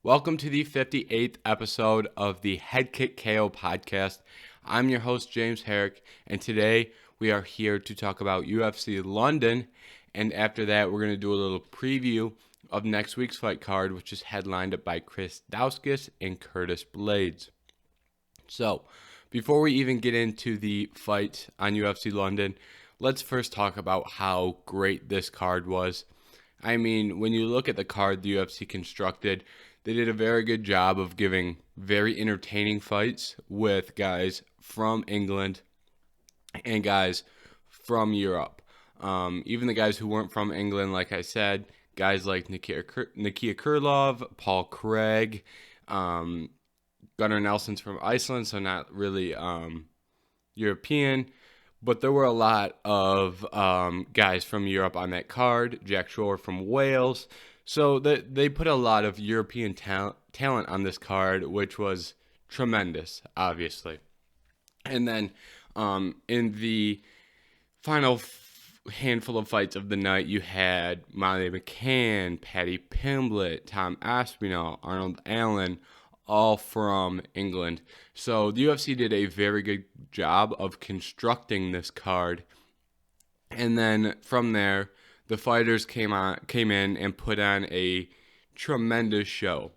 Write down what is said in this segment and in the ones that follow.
Welcome to the 58th episode of the Head Kick KO podcast. I'm your host, James Herrick, and today we are here to talk about UFC London, and after that we're going to do a little preview of next week's fight card, which is headlined by Chris Douskis and Curtis Blaydes. So, before we even get into the fight on UFC London, let's first talk about how great this card was. I mean, when you look at the card the UFC constructed, they did a very good job of giving very entertaining fights with guys from England and guys from Europe. Even the guys who weren't from England, like I said, guys like Nikia Krylov, Paul Craig, Gunnar Nelson's from Iceland, so not really European. But there were a lot of guys from Europe on that card. Jack Shore from Wales. So they put a lot of European talent on this card, which was tremendous, obviously. And then in the final handful of fights of the night, you had Molly Mccann, Paddy Pimblett, Tom Aspinall, Arnold Allen, all from England. So the UFC did a very good job of constructing this card. And then from there, the fighters came in and put on a tremendous show.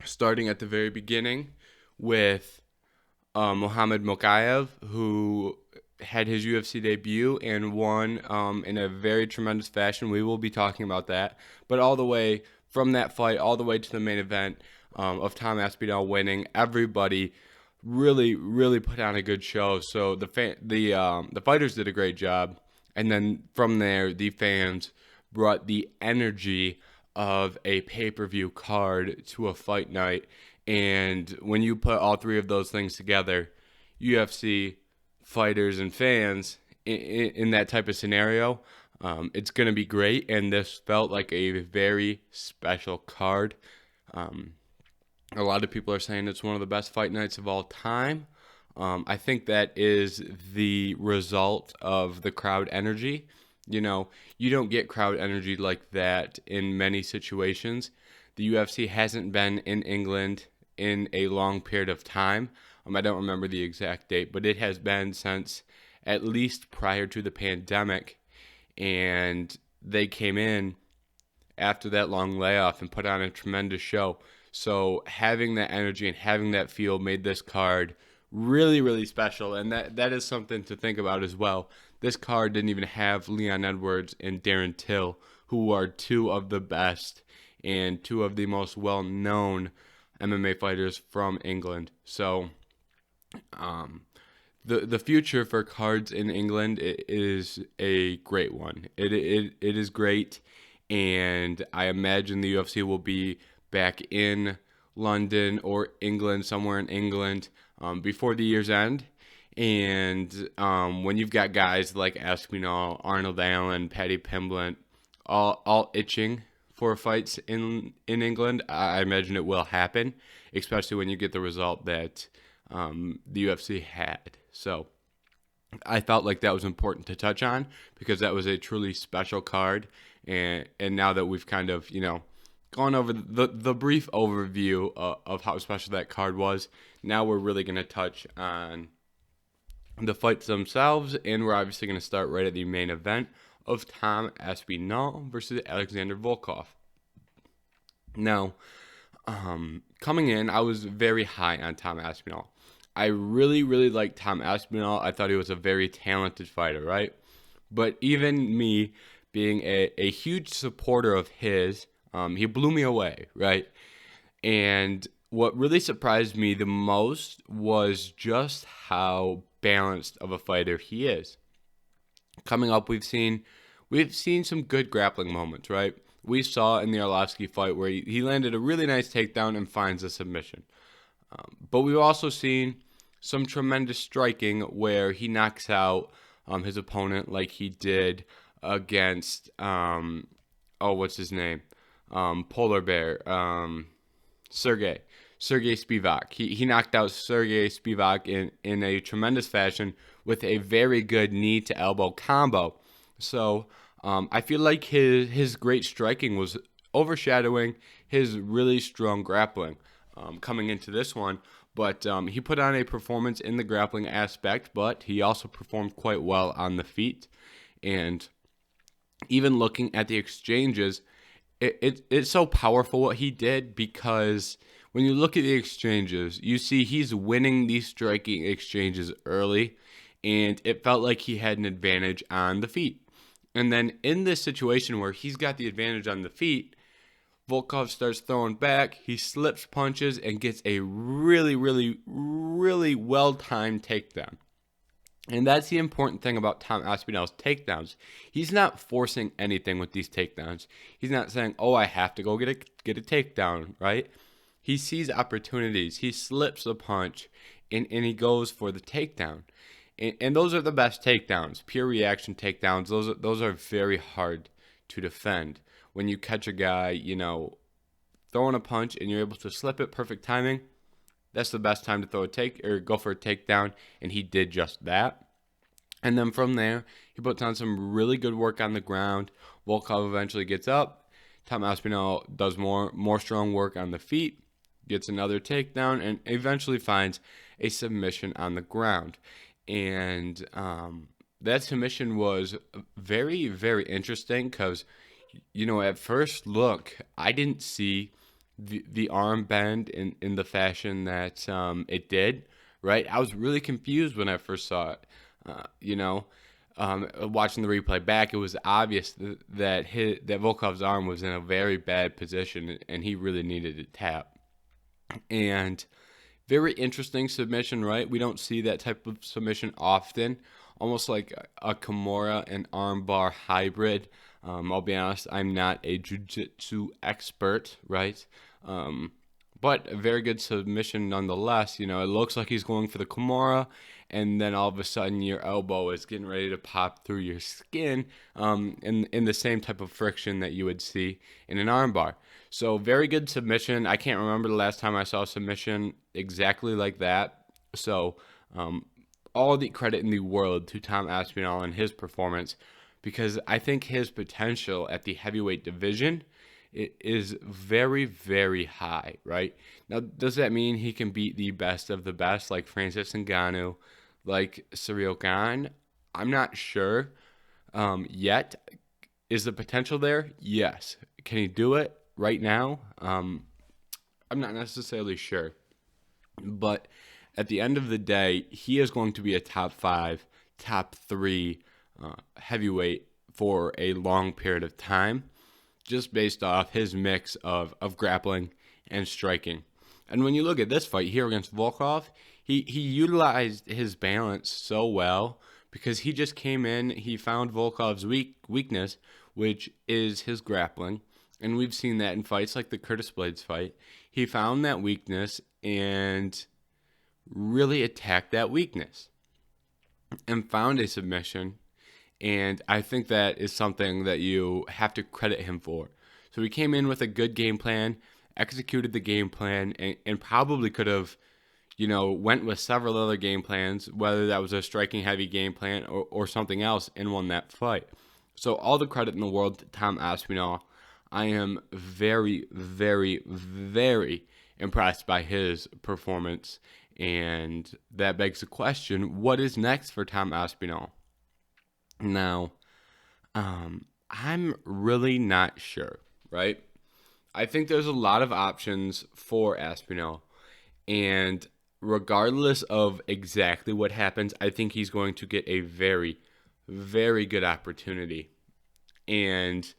Starting at the very beginning with Mohamed Mokaev, who had his UFC debut and won in a very tremendous fashion. We will be talking about that. But all the way from that fight, all the way to the main event of Tom Aspinall winning, everybody really put on a good show. So the fighters did a great job. And then from there, the fans brought the energy of a pay-per-view card to a fight night. And when you put all three of those things together, UFC, fighters, and fans, in that type of scenario, it's going to be great. And this felt like a very special card. A lot of people are saying it's one of the best fight nights of all time. I think that is the result of the crowd energy. You know, you don't get crowd energy like that in many situations. The UFC hasn't been in England in a long period of time. I don't remember the exact date, but it has been since at least prior to the pandemic. And they came in after that long layoff and put on a tremendous show. So having that energy and having that feel made this card really special, and that is something to think about as well. This card didn't even have Leon Edwards and Darren Till, who are two of the best and two of the most well-known MMA fighters from England. So the future for cards in England is a great one. It is great, and I imagine the UFC will be back in London or England, somewhere in England, before the year's end. And when you've got guys like Espinal, Arnold Allen, Paddy Pimblett, all itching for fights in England, I imagine it will happen, especially when you get the result that the UFC had. So I felt like that was important to touch on because that was a truly special card. And now that we've kind of, gone over the brief overview of how special that card was, now we're really going to touch on the fights themselves, and we're obviously going to start right at the main event of Tom Aspinall versus Alexander Volkov. Now, coming in, I was very high on Tom Aspinall. I really liked Tom Aspinall. I thought he was a very talented fighter, right? But even me being a huge supporter of his, he blew me away, right? And what really surprised me the most was just how balanced of a fighter he is. Coming up, we've seen some good grappling moments, right? We saw in the Arlovski fight where he landed a really nice takedown and finds a submission. But we've also seen some tremendous striking where he knocks out his opponent like he did against, what's his name? Polar Bear, Sergey Spivak. He knocked out Sergey Spivak in a tremendous fashion with a very good knee to elbow combo. So I feel like his great striking was overshadowing his really strong grappling coming into this one. But he put on a performance in the grappling aspect, but he also performed quite well on the feet. And even looking at the exchanges, it's so powerful what he did, because when you look at the exchanges, you see he's winning these striking exchanges early, and it felt like he had an advantage on the feet. And then in this situation where he's got the advantage on the feet, Volkov starts throwing back, he slips punches and gets a really, really, really well-timed takedown. And that's the important thing about Tom Aspinall's takedowns. He's not forcing anything with these takedowns. He's not saying, oh, I have to go get a takedown, right? He sees opportunities. He slips a punch, and he goes for the takedown. And those are the best takedowns, pure reaction takedowns. Those are very hard to defend. When you catch a guy, throwing a punch and you're able to slip it, perfect timing, that's the best time to go for a takedown, and he did just that. And then from there, he puts on some really good work on the ground. Volkov eventually gets up. Tom Aspinall does more strong work on the feet, gets another takedown, and eventually finds a submission on the ground. And that submission was very, very interesting because, at first look, I didn't see the arm bend in the fashion that it did, right? I was really confused when I first saw it. Watching the replay back, it was obvious that Volkov's arm was in a very bad position, and he really needed a tap. And very interesting submission, right? We don't see that type of submission often, almost like a Kimura and armbar hybrid. I'll be honest, I'm not a jiu-jitsu expert, right? But a very good submission nonetheless. It looks like he's going for the Kimura, and then all of a sudden your elbow is getting ready to pop through your skin in the same type of friction that you would see in an armbar. So very good submission. I can't remember the last time I saw a submission exactly like that. So all the credit in the world to Tom Aspinall and his performance, because I think his potential at the heavyweight division is very, very high, right? Now, does that mean he can beat the best of the best like Francis Ngannou, like Ciryl Gane? I'm not sure yet. Is the potential there? Yes. Can he do it right now? I'm not necessarily sure. But at the end of the day, he is going to be a top 5, top 3 heavyweight for a long period of time, just based off his mix of grappling and striking. And when you look at this fight here against Volkov, he utilized his balance so well, because he just came in, he found Volkov's weakness, which is his grappling. And we've seen that in fights like the Curtis Blaydes fight. He found that weakness and really attacked that weakness and found a submission. And I think that is something that you have to credit him for. So he came in with a good game plan, executed the game plan, and probably could have, went with several other game plans, whether that was a striking heavy game plan or something else, and won that fight. So all the credit in the world to Tom Aspinall. I am very, very, very impressed by his performance. And that begs the question, what is next for Tom Aspinall? Now, I'm really not sure, right? I think there's a lot of options for Espinal, and regardless of exactly what happens, I think he's going to get a very, very good opportunity. And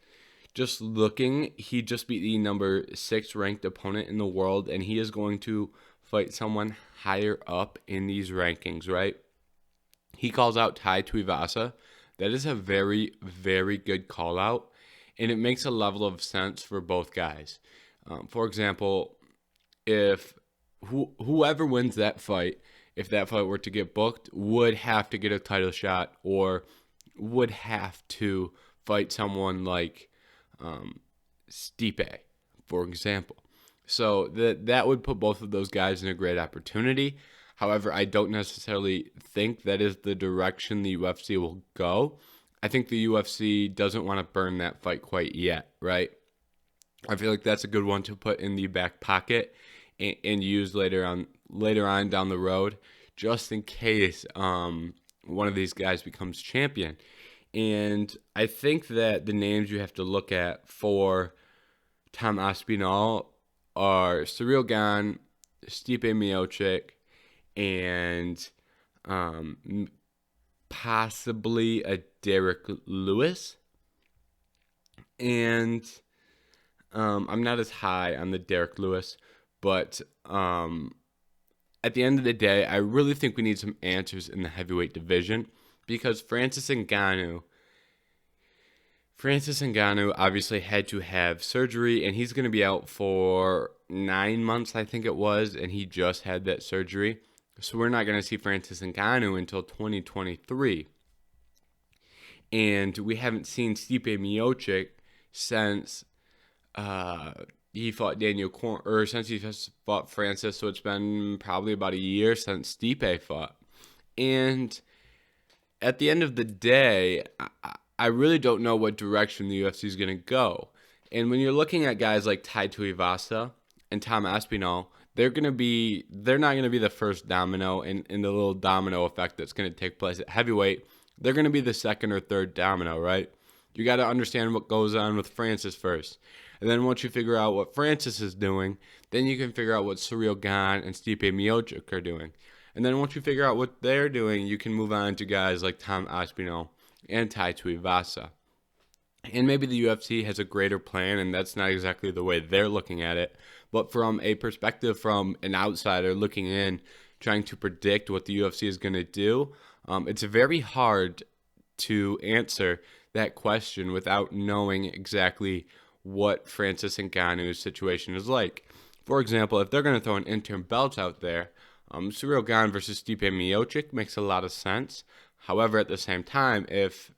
just looking, he just beat the number 6 ranked opponent in the world, and he is going to fight someone higher up in these rankings, right? He calls out Tai Tuivasa. That is a very, very good call out, and it makes a level of sense for both guys. For example, if whoever wins that fight, if that fight were to get booked, would have to get a title shot or would have to fight someone like Stipe, for example. So that would put both of those guys in a great opportunity. However, I don't necessarily think that is the direction the UFC will go. I think the UFC doesn't want to burn that fight quite yet, right? I feel like that's a good one to put in the back pocket and use later on down the road, just in case one of these guys becomes champion. And I think that the names you have to look at for Tom Espinal are Ciryl Gane, Stipe Miocic, and possibly a Derek Lewis. And I'm not as high on the Derek Lewis, but at the end of the day, I really think we need some answers in the heavyweight division because Francis Ngannou obviously had to have surgery, and he's going to be out for 9 months, I think it was, and he just had that surgery. So we're not going to see Francis Ngannou until 2023. And we haven't seen Stipe Miocic since he fought since he just fought Francis, so it's been probably about a year since Stipe fought. And at the end of the day, I really don't know what direction the UFC is going to go. And when you're looking at guys like Tai Tuivasa and Tom Espinal, they're not going to be the first domino in the little domino effect that's going to take place at heavyweight. They're going to be the second or third domino, right? You got to understand what goes on with Francis first. And then once you figure out what Francis is doing, then you can figure out what Ciryl Gane and Stipe Miocic are doing. And then once you figure out what they're doing, you can move on to guys like Tom Espinal and Tai Tuivasa. And maybe the UFC has a greater plan, and that's not exactly the way they're looking at it. But from a perspective from an outsider looking in, trying to predict what the UFC is going to do, it's very hard to answer that question without knowing exactly what Francis Ngannou's situation is like. For example, if they're going to throw an interim belt out there, Ciryl Gane versus Stipe Miocic makes a lot of sense. However, at the same time, if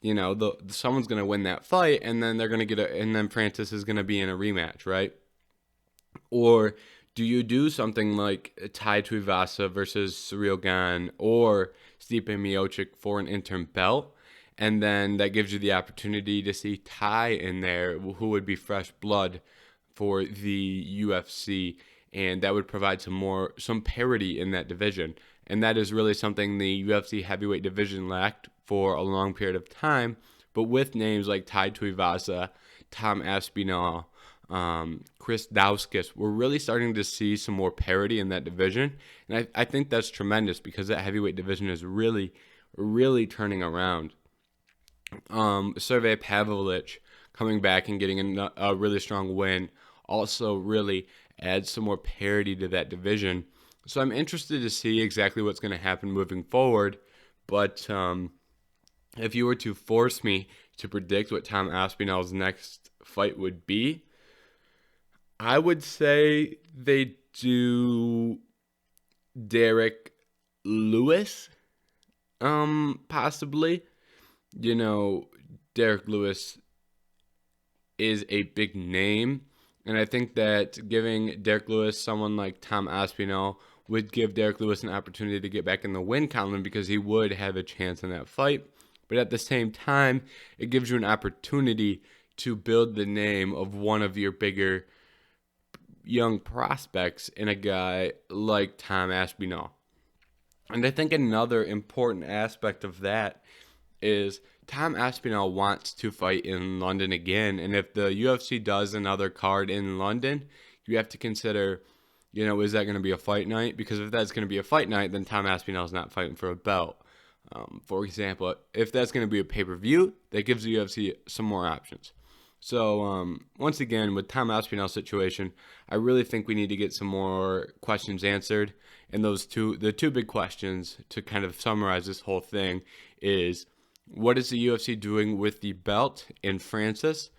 someone's going to win that fight, and then they're going to and then Francis is going to be in a rematch, right? Or do you do something like Tai Tuivasa versus Ciryl Gane or Stipe Miocic for an interim belt? And then that gives you the opportunity to see Tai in there, who would be fresh blood for the UFC, and that would provide some parity in that division. And that is really something the UFC heavyweight division lacked for a long period of time. But with names like Tai Tuivasa, Tom Espinal, Chris Douskis, we're really starting to see some more parity in that division. And I think that's tremendous because that heavyweight division is really, really turning around. Sergey Pavlovich coming back and getting a really strong win also really adds some more parity to that division. So I'm interested to see exactly what's going to happen moving forward. But if you were to force me to predict what Tom Aspinall's next fight would be, I would say they do Derek Lewis, possibly. Derek Lewis is a big name, and I think that giving Derek Lewis someone like Tom Aspinall would give Derek Lewis an opportunity to get back in the win column because he would have a chance in that fight. But at the same time, it gives you an opportunity to build the name of one of your bigger young prospects in a guy like Tom Aspinall. And I think another important aspect of that is Tom Aspinall wants to fight in London again. And if the UFC does another card in London, you have to consider, is that going to be a fight night? Because if that's going to be a fight night, then Tom Aspinall is not fighting for a belt. For example, if that's going to be a pay-per-view, that gives the UFC some more options. So once again, with Tom Aspinall's situation, I really think we need to get some more questions answered. And the two big questions to kind of summarize this whole thing is, what is the UFC doing with the belt in Francis?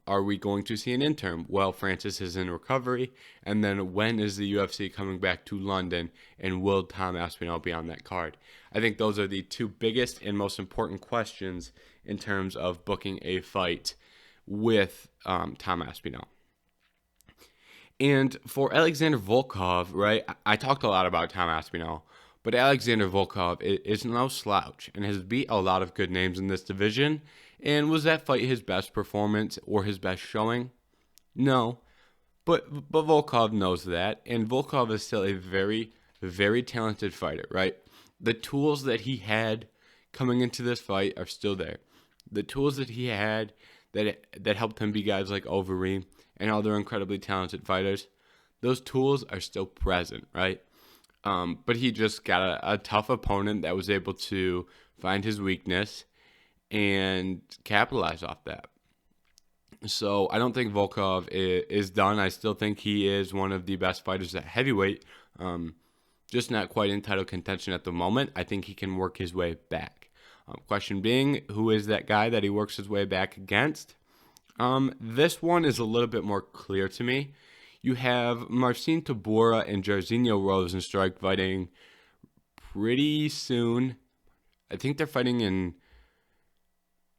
Are we going to see an interim? Well, Francis is in recovery. And then when is the UFC coming back to London? And will Tom Aspinall be on that card? I think those are the two biggest and most important questions in terms of booking a fight with Tom Aspinall. And for Alexander Volkov, right, I talked a lot about Tom Aspinall, but Alexander Volkov is no slouch and has beat a lot of good names in this division. And was that fight his best performance or his best showing? No. But Volkov knows that, and Volkov is still a very, very talented fighter, right? The tools that he had coming into this fight are still there. The tools that he had that helped him beat guys like Overeem and other incredibly talented fighters, those tools are still present, right? But he just got a tough opponent that was able to find his weakness and capitalize off that. So I don't think Volkov is done. I still think he is one of the best fighters at heavyweight. Just not quite in title contention at the moment. I think he can work his way back. Question being, who is that guy that he works his way back against? This one is a little bit more clear to me. You have Marcin Tybura and Jairzinho Rozenstruik fighting pretty soon. I think they're fighting in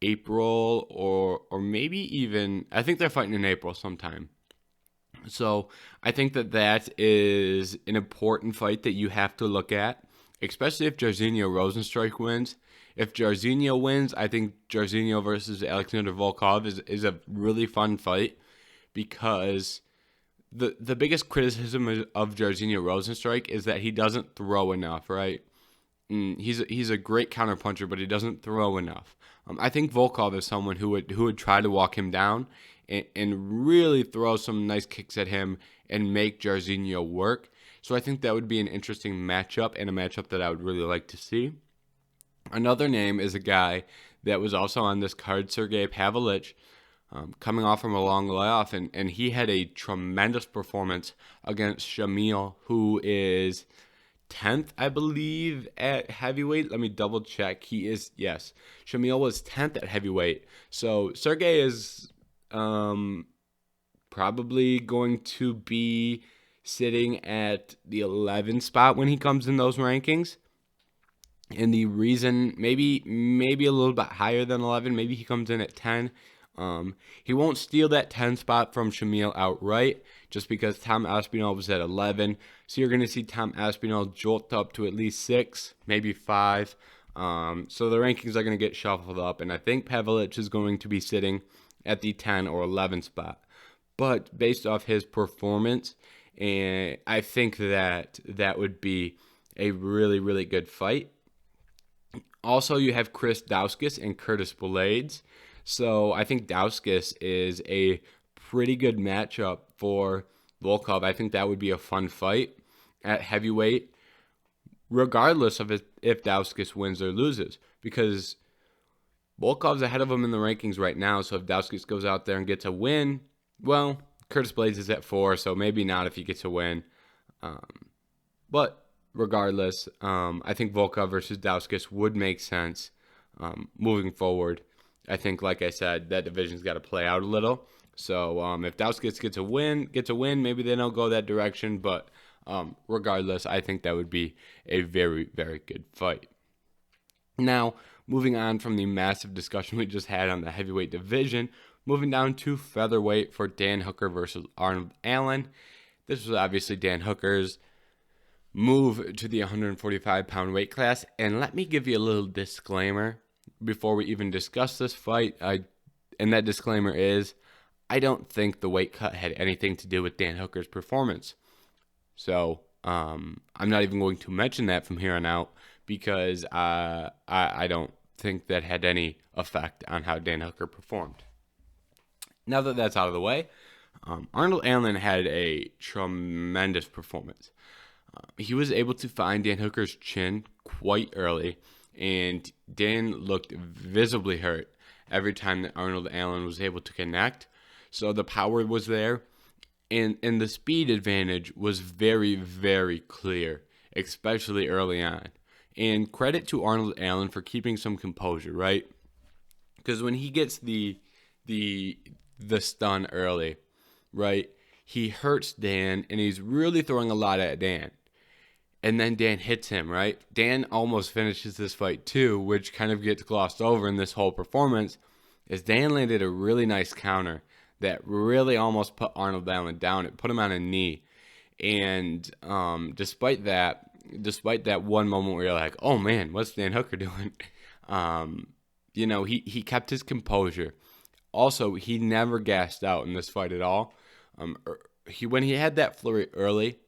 April or maybe even, I think they're fighting in April sometime. So I think that is an important fight that you have to look at, especially if Jairzinho Rozenstruik wins. If Jairzinho wins, I think Jairzinho versus Alexander Volkov is a really fun fight, because the biggest criticism of Jairzinho Rozenstruik is that he doesn't throw enough, right? He's a great counterpuncher, but he doesn't throw enough. I think Volkov is someone who would try to walk him down and really throw some nice kicks at him and make Jairzinho work. So I think that would be an interesting matchup, and a matchup that I would really like to see. Another name is a guy that was also on this card, Sergey Pavlich, coming off from a long layoff, and he had a tremendous performance against Shamil, who is 10th, I believe, at heavyweight. Let me double check. He is, yes. Shamil was 10th at heavyweight. So Sergey is probably going to be sitting at the 11th spot when he comes in those rankings. And the reason, maybe a little bit higher than 11, maybe he comes in at 10. He won't steal that 10 spot from Shamil outright, just because Tom Espinal was at 11. So you're going to see Tom Espinal jolt up to at least 6, maybe 5. So the rankings are going to get shuffled up, and I think Pavlich is going to be sitting at the 10 or 11 spot. But based off his performance, and I think that would be a really, really good fight. Also, you have Chris Douskis and Curtis Blaydes. So I think Douskis is a pretty good matchup for Volkov. I think that would be a fun fight at heavyweight, regardless of if Douskis wins or loses, because Volkov's ahead of him in the rankings right now. So if Douskis goes out there and gets a win, well, Curtis Blaydes is at 4, so maybe not if he gets a win. But regardless, I think Volkov versus Douskis would make sense moving forward. I think, like I said, that division's got to play out a little. So if Douskis gets a win, maybe they don't go that direction. But regardless, I think that would be a very, very good fight. Now, moving on from the massive discussion we just had on the heavyweight division, moving down to featherweight for Dan Hooker versus Arnold Allen. This was obviously Dan Hooker's move to the 145-pound weight class. And let me give you a little disclaimer before we even discuss this fight. And that disclaimer is, I don't think the weight cut had anything to do with Dan Hooker's performance. So I'm not even going to mention that from here on out, because I don't think that had any effect on how Dan Hooker performed. Now that that's out of the way, Arnold Allen had a tremendous performance. He was able to find Dan Hooker's chin quite early, and Dan looked visibly hurt every time that Arnold Allen was able to connect. So the power was there, and the speed advantage was very, very clear, especially early on. And credit to Arnold Allen for keeping some composure, right? Because when he gets the stun early, right, he hurts Dan, and he's really throwing a lot at Dan. And then Dan hits him, right? Dan almost finishes this fight too, which kind of gets glossed over in this whole performance, is Dan landed a really nice counter that really almost put Arnold Allen down. It put him on a knee. And despite that one moment where you're like, oh man, what's Dan Hooker doing? he kept his composure. Also, he never gassed out in this fight at all. When he had that flurry early,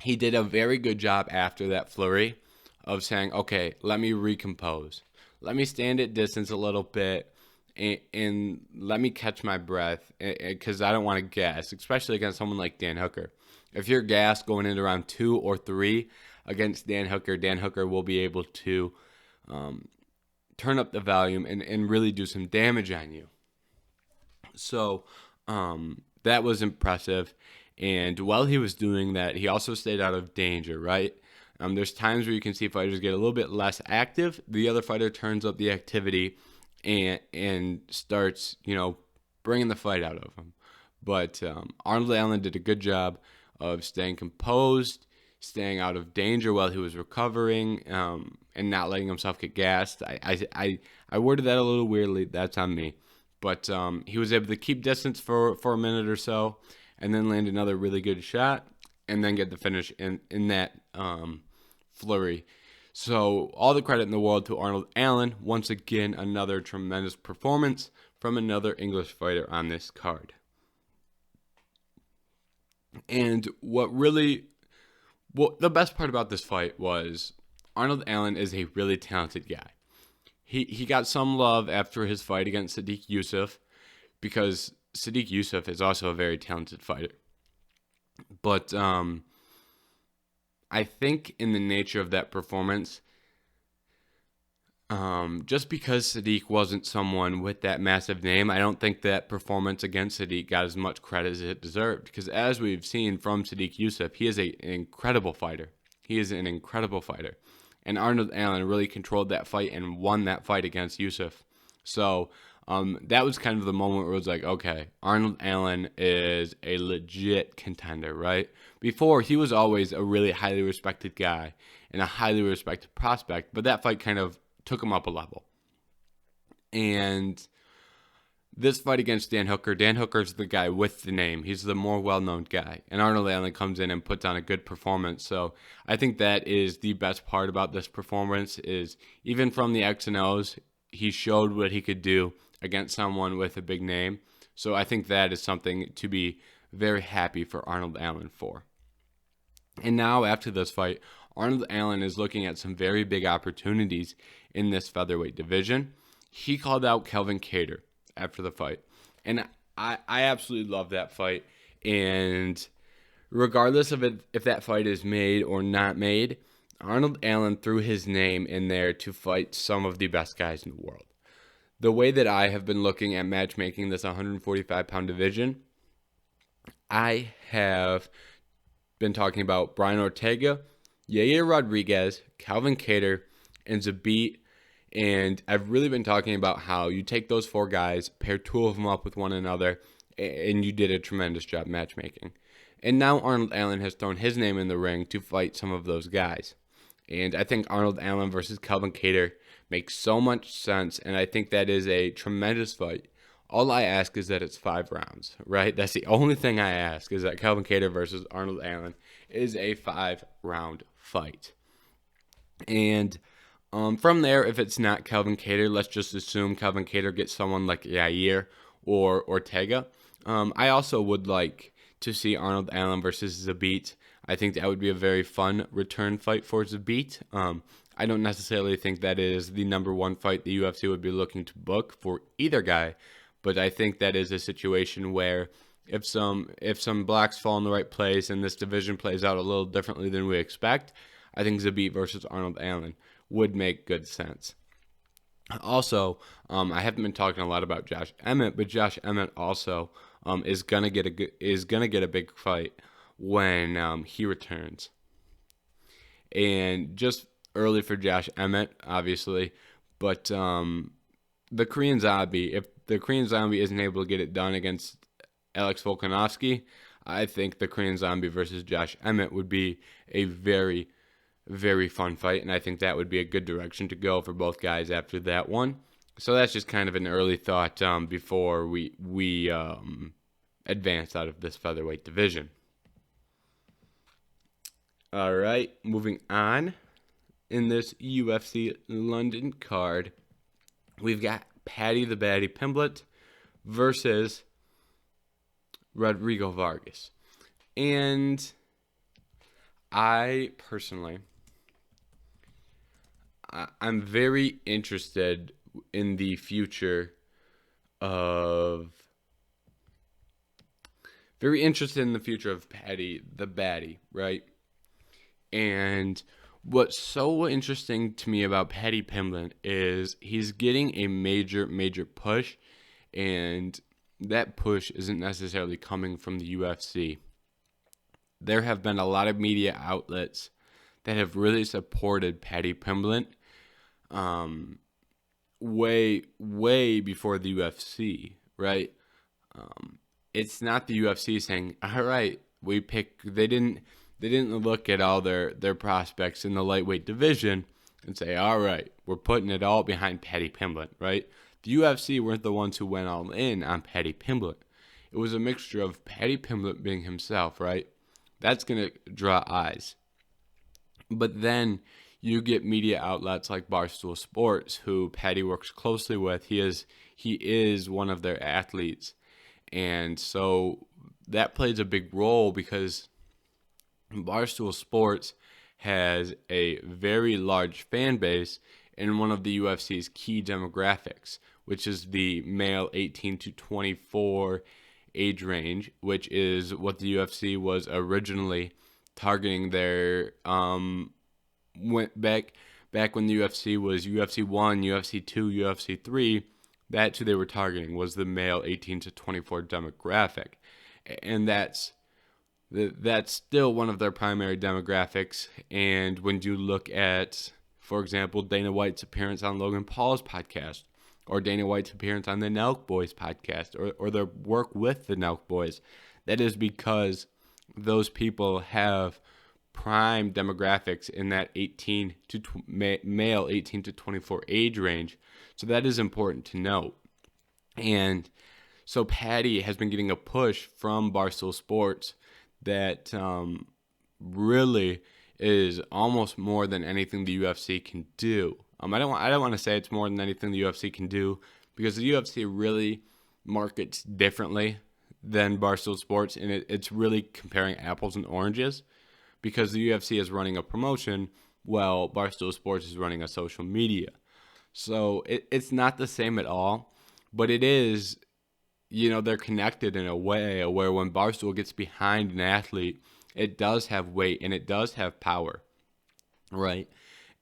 he did a very good job after that flurry of saying, okay, let me recompose. Let me stand at distance a little bit and let me catch my breath because I don't want to gas, especially against someone like Dan Hooker. If you're gassed going into round 2 or 3 against Dan Hooker will be able to turn up the volume and really do some damage on you. So that was impressive. And while he was doing that, he also stayed out of danger, right? There's times where you can see fighters get a little bit less active. The other fighter turns up the activity and starts, bringing the fight out of him. But Arnold Allen did a good job of staying composed, staying out of danger while he was recovering, and not letting himself get gassed. I worded that a little weirdly. That's on me. But he was able to keep distance for a minute or so, and then land another really good shot, and then get the finish in that flurry. So all the credit in the world to Arnold Allen. Once again, another tremendous performance from another English fighter on this card. And the best part about this fight was Arnold Allen is a really talented guy. He got some love after his fight against Sadiq Yusuff because Sadiq Yusuff is also a very talented fighter. But I think in the nature of that performance, just because Sadiq wasn't someone with that massive name, I don't think that performance against Sadiq got as much credit as it deserved. Because as we've seen from Sadiq Yusuff, he is an incredible fighter. And Arnold Allen really controlled that fight and won that fight against Yusuff. So that was kind of the moment where it was like, okay, Arnold Allen is a legit contender, right? Before, he was always a really highly respected guy and a highly respected prospect, but that fight kind of took him up a level. And this fight against Dan Hooker's the guy with the name. He's the more well-known guy. And Arnold Allen comes in and puts on a good performance. So I think that is the best part about this performance is even from the X and O's, he showed what he could do against someone with a big name. So I think that is something to be very happy for Arnold Allen for. And now after this fight, Arnold Allen is looking at some very big opportunities in this featherweight division. He called out Calvin Kattar after the fight. And I absolutely love that fight. And regardless of it, if that fight is made or not made, Arnold Allen threw his name in there to fight some of the best guys in the world. The way that I have been looking at matchmaking this 145-pound division, I have been talking about Brian Ortega, Yair Rodriguez, Calvin Kattar, and Zabit. And I've really been talking about how you take those 4 guys, pair 2 of them up with one another, and you did a tremendous job matchmaking. And now Arnold Allen has thrown his name in the ring to fight some of those guys. And I think Arnold Allen versus Calvin Kattar makes so much sense, and I think that is a tremendous fight. All I ask is that it's 5 rounds, right? That's the only thing I ask, is that Calvin Kattar versus Arnold Allen is a 5-round fight. And from there, if it's not Calvin Kattar, let's just assume Calvin Kattar gets someone like Yair or Ortega. I also would like to see Arnold Allen versus Zabit. I think that would be a very fun return fight for Zabit. I don't necessarily think that is the number 1 fight the UFC would be looking to book for either guy, but I think that is a situation where if some blocks fall in the right place and this division plays out a little differently than we expect, I think Zabit versus Arnold Allen would make good sense. Also, I haven't been talking a lot about Josh Emmett, but Josh Emmett also is gonna get a big fight when he returns. And just early for Josh Emmett, obviously, but the Korean Zombie, if the Korean Zombie isn't able to get it done against Alex Volkanovski, I think the Korean Zombie versus Josh Emmett would be a very, very fun fight, and I think that would be a good direction to go for both guys after that one. So that's just kind of an early thought before we advance out of this featherweight division. All right, moving on. In this UFC London card, we've got Paddy the Baddy Pimblett versus Rodrigo Vargas. And I personally, I'm very interested in the future of Paddy the Baddy, right? And what's so interesting to me about Paddy Pimblett is he's getting a major push, and that push isn't necessarily coming from the UFC. There have been a lot of media outlets that have really supported Paddy Pimblett way before the UFC, right? It's not the UFC saying, all right, they didn't look at all their prospects in the lightweight division and say, all right, we're putting it all behind Paddy Pimblett, right? The UFC weren't the ones who went all in on Paddy Pimblett. It was a mixture of Paddy Pimblett being himself, right? That's going to draw eyes. But then you get media outlets like Barstool Sports, who Paddy works closely with. He is one of their athletes. And so that plays a big role because Barstool Sports has a very large fan base in one of the UFC's key demographics, which is the male 18 to 24 age range, which is what the UFC was originally targeting their went back when the UFC was UFC 1, UFC 2, UFC 3. That's who they were targeting, was the male 18 to 24 demographic. And that's still one of their primary demographics. And when you look at, for example, Dana White's appearance on Logan Paul's podcast, or Dana White's appearance on the Nelk Boys podcast, or their work with the Nelk Boys, that is because those people have prime demographics in that male 18 to 24 age range. So that is important to note. And so Paddy has been getting a push from Barstool Sports that really is almost more than anything the UFC can do. I don't want to say it's more than anything the UFC can do, because the UFC really markets differently than Barstool Sports, and it's really comparing apples and oranges, because the UFC is running a promotion while Barstool Sports is running a social media. So it's not the same at all, but it is, they're connected in a way where when Barstool gets behind an athlete, it does have weight and it does have power, right?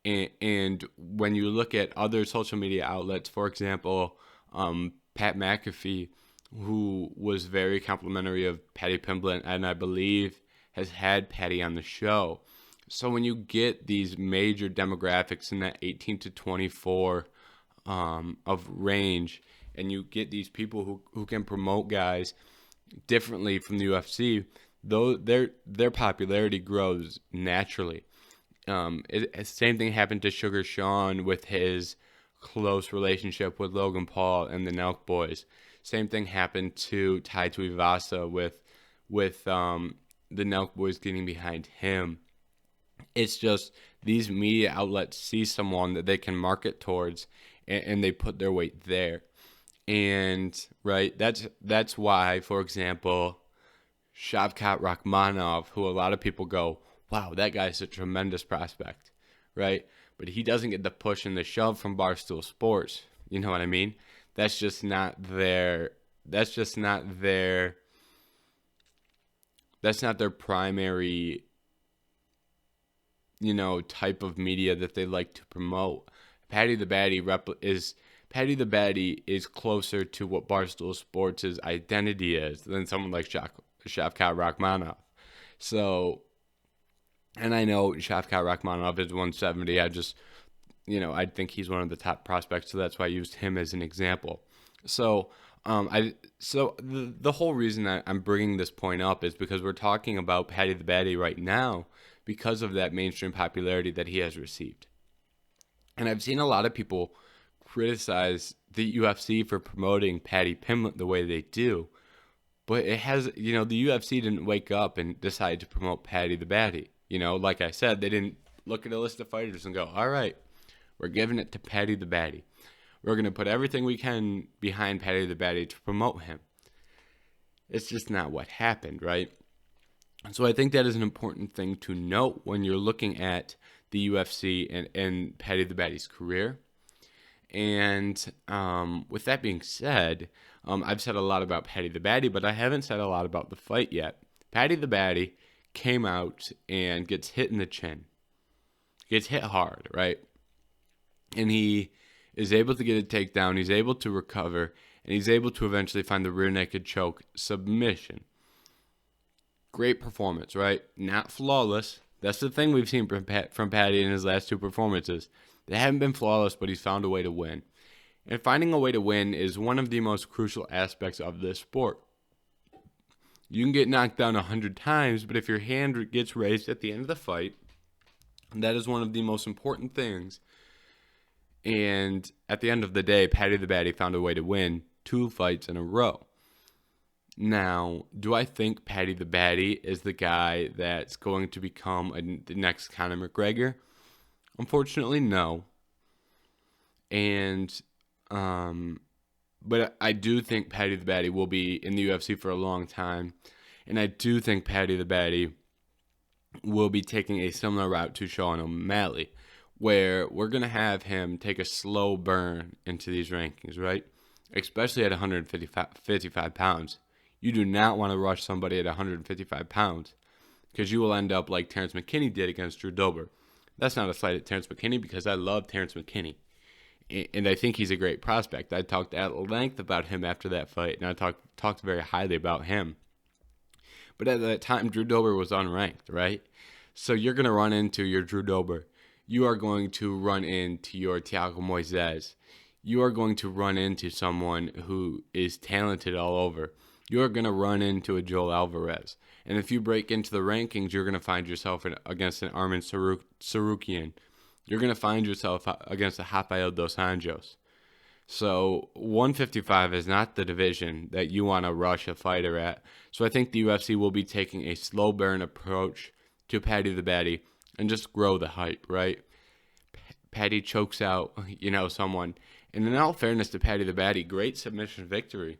And when you look at other social media outlets, for example, Pat McAfee, who was very complimentary of Paddy Pimblett, and I believe has had Paddy on the show. So when you get these major demographics in that 18 to 24 of range, and you get these people who can promote guys differently from the UFC, though their popularity grows naturally. Same thing happened to Sugar Sean with his close relationship with Logan Paul and the Nelk Boys. Same thing happened to Tai Tuivasa with the Nelk Boys getting behind him. It's just these media outlets see someone that they can market towards, and they put their weight there. And right, that's why, for example, Shavkat Rakhmonov, who a lot of people go, wow, that guy's a tremendous prospect, right? But he doesn't get the push and the shove from Barstool Sports. You know what I mean? That's just not their primary, type of media that they like to promote. Paddy the Baddy is closer to what Barstool Sports' identity is than someone like Shavkat Rakhmonov. So, and I know Shavkat Rakhmonov is 170. I think he's one of the top prospects, so that's why I used him as an example. So, the whole reason that I'm bringing this point up is because we're talking about Paddy the Baddy right now because of that mainstream popularity that he has received. And I've seen a lot of people criticize the UFC for promoting Paddy Pimblett the way they do, but it has, the UFC didn't wake up and decide to promote Paddy the Baddy. Like I said, they didn't look at a list of fighters and go, all right, we're giving it to Paddy the Baddy. We're going to put everything we can behind Paddy the Baddy to promote him. It's just not what happened, right? So I think that is an important thing to note when you're looking at the UFC and Paddy the Baddy's career. And with that being said, I've said a lot about Paddy the Baddy, but I haven't said a lot about the fight yet. Paddy the Baddy came out and gets hit in the chin. Gets hit hard, right? And he is able to get a takedown. He's able to recover, and he's able to eventually find the rear naked choke submission. Great performance, right? Not flawless. That's the thing we've seen from Paddy in his last two performances. They haven't been flawless, but he's found a way to win. And finding a way to win is one of the most crucial aspects of this sport. You can get knocked down 100 times, but if your hand gets raised at the end of the fight, that is one of the most important things. And at the end of the day, Paddy the Baddy found a way to win 2 fights in a row. Now, do I think Paddy the Baddy is the guy that's going to become the next Conor McGregor? Unfortunately, no. And, but I do think Paddy the Baddy will be in the UFC for a long time. And I do think Paddy the Baddy will be taking a similar route to Sean O'Malley, where we're going to have him take a slow burn into these rankings, right? Especially at 155 pounds. You do not want to rush somebody at 155 pounds because you will end up like Terrence McKinney did against Drew Dober. That's not a slight at Terrence McKinney because I love Terrence McKinney. And I think he's a great prospect. I talked at length about him after that fight, and I talked very highly about him. But at that time, Drew Dober was unranked, right? So you're going to run into your Drew Dober. You are going to run into your Thiago Moises. You are going to run into someone who is talented all over. You're going to run into a Joel Alvarez. And if you break into the rankings, you're going to find yourself against an Armin Sarukian. You're going to find yourself against a Rafael dos Anjos. So 155 is not the division that you want to rush a fighter at. So I think the UFC will be taking a slow burn approach to Paddy the Baddy and just grow the hype, right? Paddy chokes out, someone. And in all fairness to Paddy the Baddy, great submission victory.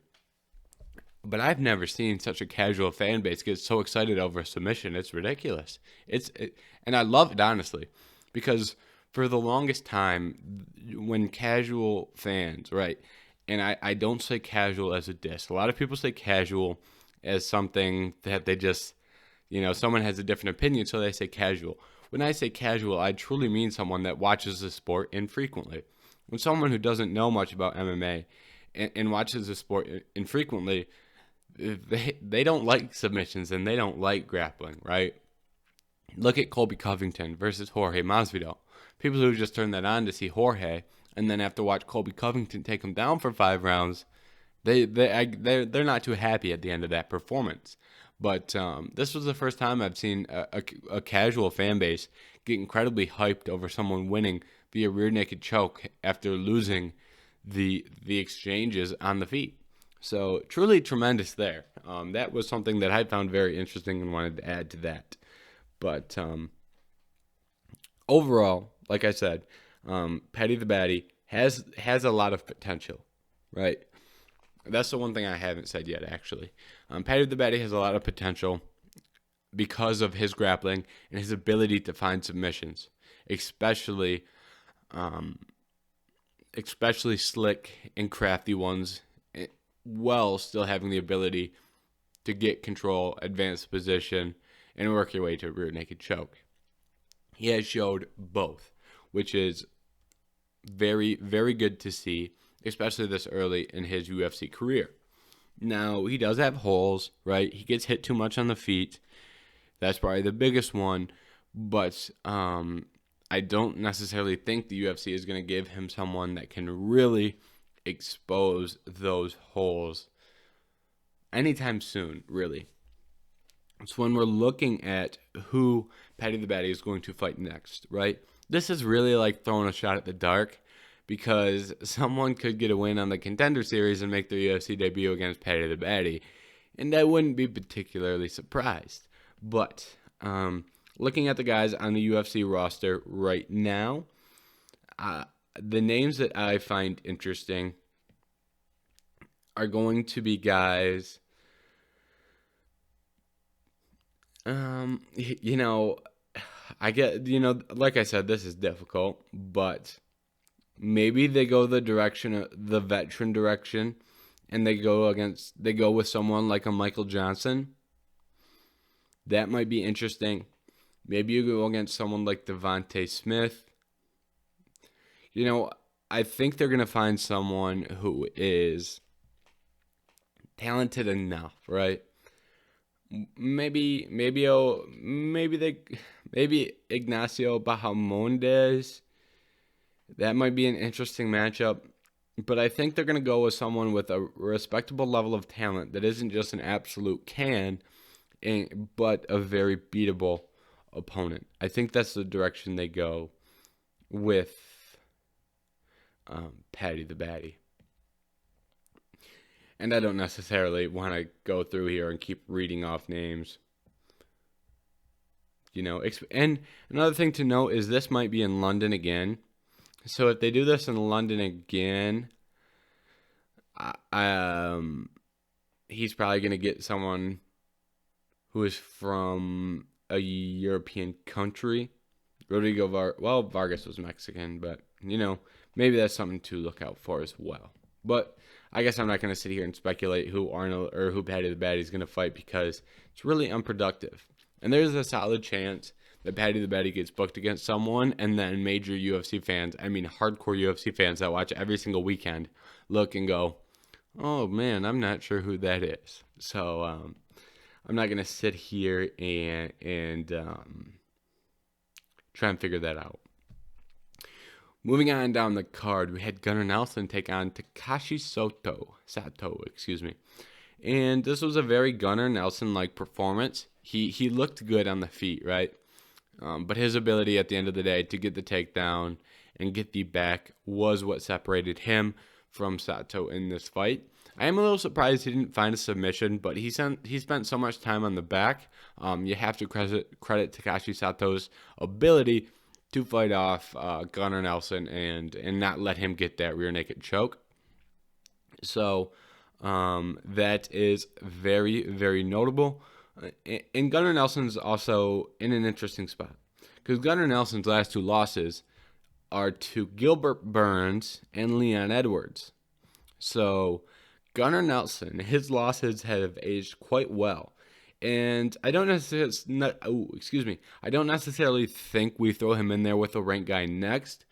But I've never seen such a casual fan base get so excited over a submission. It's ridiculous. And I love it, honestly, because for the longest time, when casual fans, right, and I don't say casual as a diss. A lot of people say casual as something that they just, someone has a different opinion, so they say casual. When I say casual, I truly mean someone that watches the sport infrequently. When someone who doesn't know much about MMA and watches the sport infrequently, they don't like submissions and they don't like grappling, right? Look at Colby Covington versus Jorge Masvidal. People who just turn that on to see Jorge and then have to watch Colby Covington take him down for 5 rounds, they're not too happy at the end of that performance. But this was the first time I've seen a casual fan base get incredibly hyped over someone winning via rear naked choke after losing the exchanges on the feet. So truly tremendous there. That was something that I found very interesting and wanted to add to that. But overall, like I said, Paddy the Baddy has a lot of potential, right? That's the one thing I haven't said yet, actually. Paddy the Baddy has a lot of potential because of his grappling and his ability to find submissions, especially slick and crafty ones, while still having the ability to get control, advance position, and work your way to a rear naked choke. He has showed both, which is very, very good to see, especially this early in his UFC career. Now, he does have holes, right? He gets hit too much on the feet. That's probably the biggest one, but I don't necessarily think the UFC is going to give him someone that can really expose those holes anytime soon, really. So when we're looking at who Paddy the Baddy is going to fight next, right? This is really like throwing a shot at the dark because someone could get a win on the Contender Series and make their UFC debut against Paddy the Baddy, and I wouldn't be particularly surprised. But looking at the guys on the UFC roster right now, the names that I find interesting are going to be guys. You know, I get, like I said, this is difficult, but maybe they go the direction, the veteran direction, and they go with someone like a Michael Johnson. That might be interesting. Maybe you go against someone like Devontae Smith. I think they're going to find someone who is talented enough, right? Maybe Ignacio Bahamondes. That might be an interesting matchup. But I think they're going to go with someone with a respectable level of talent that isn't just an absolute can, but a very beatable opponent. I think that's the direction they go with Paddy the Baddy. And I don't necessarily want to go through here and keep reading off names. And another thing to note is this might be in London again. So if they do this in London again, he's probably going to get someone who is from a European country. Vargas was Mexican, but, maybe that's something to look out for as well. But I guess I'm not going to sit here and speculate who Arnold or who Paddy the Baddy is going to fight because it's really unproductive. And there's a solid chance that Paddy the Baddy gets booked against someone, and then major UFC fans, hardcore UFC fans that watch every single weekend, look and go, oh man, I'm not sure who that is. So I'm not going to sit here and try and figure that out. Moving on down the card, we had Gunnar Nelson take on Takashi Sato, and this was a very Gunnar Nelson-like performance. He looked good on the feet, right? But his ability at the end of the day to get the takedown and get the back was what separated him from Sato in this fight. I am a little surprised he didn't find a submission, but he spent so much time on the back. You have to credit Takashi Sato's ability to fight off Gunnar Nelson and not let him get that rear naked choke. So that is very, very notable. And Gunnar Nelson's also in an interesting spot because Gunnar Nelson's last two losses are to Gilbert Burns and Leon Edwards. So Gunnar Nelson, his losses have aged quite well. And I don't necessarily think we throw him in there with a ranked guy next,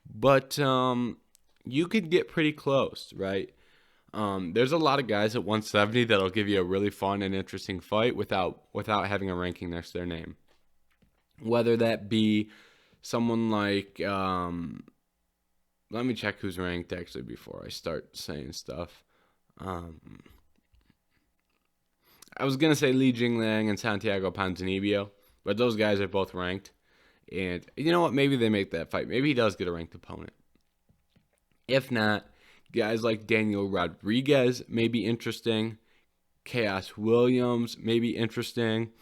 but you could get pretty close, right? There's a lot of guys at 170 that'll give you a really fun and interesting fight without having a ranking next to their name. Whether that be someone like, let me check who's ranked actually before I start saying stuff. I was going to say Li Jinglang and Santiago Ponzinibbio, but those guys are both ranked. And you know what? Maybe they make that fight. Maybe he does get a ranked opponent. If not, guys like Daniel Rodriguez may be interesting. Chaos Williams may be interesting.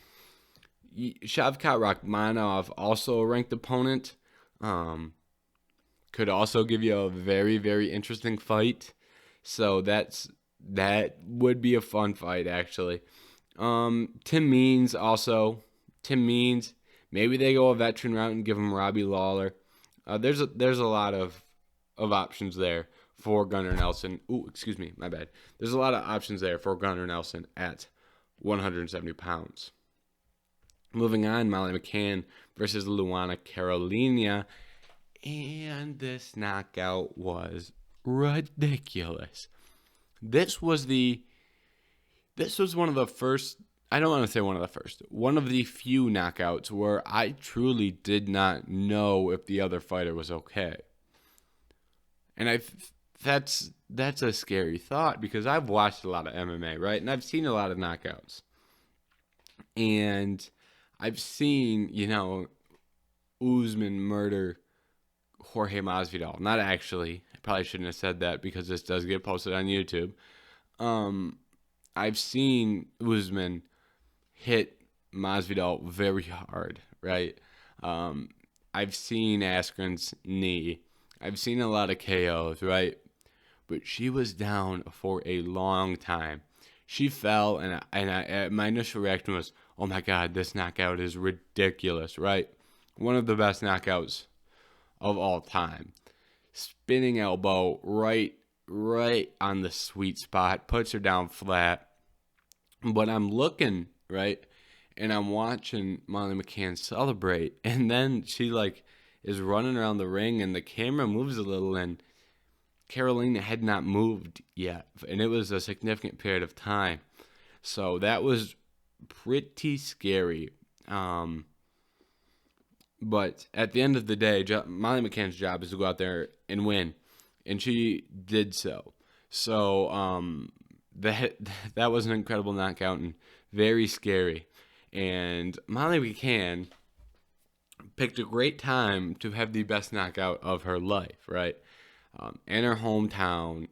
Shavkat Rakhmonov, also a ranked opponent, could also give you a very, very interesting fight. So that would be a fun fight, actually. Tim Means, maybe they go a veteran route and give him Robbie Lawler. There's a lot of options there for Gunnar Nelson. My bad. There's a lot of options there for Gunnar Nelson at 170 pounds. Moving on, Molly Mccann versus Luana Carolina. And this knockout was ridiculous. This was one of the first, I don't want to say one of the first, one of the few knockouts where I truly did not know if the other fighter was okay. And that's a scary thought because I've watched a lot of MMA, right? And I've seen a lot of knockouts. And I've seen, Usman murder Jorge Masvidal. Not actually. I probably shouldn't have said that because this does get posted on YouTube. I've seen Usman hit Masvidal very hard, right? I've seen Askren's knee. I've seen a lot of KOs, right? But she was down for a long time. She fell, and my initial reaction was, oh my God, this knockout is ridiculous, right? One of the best knockouts of all time. Spinning elbow right on the sweet spot, puts her down flat. But I'm looking, right, and I'm watching Molly McCann celebrate, and then she is running around the ring, and the camera moves a little, and Carolina had not moved yet, and it was a significant period of time. So that was pretty scary. But at the end of the day, Molly McCann's job is to go out there and win, and she did so. So that was an incredible knockout and very scary. And Molly McCann picked a great time to have the best knockout of her life, right? In her hometown,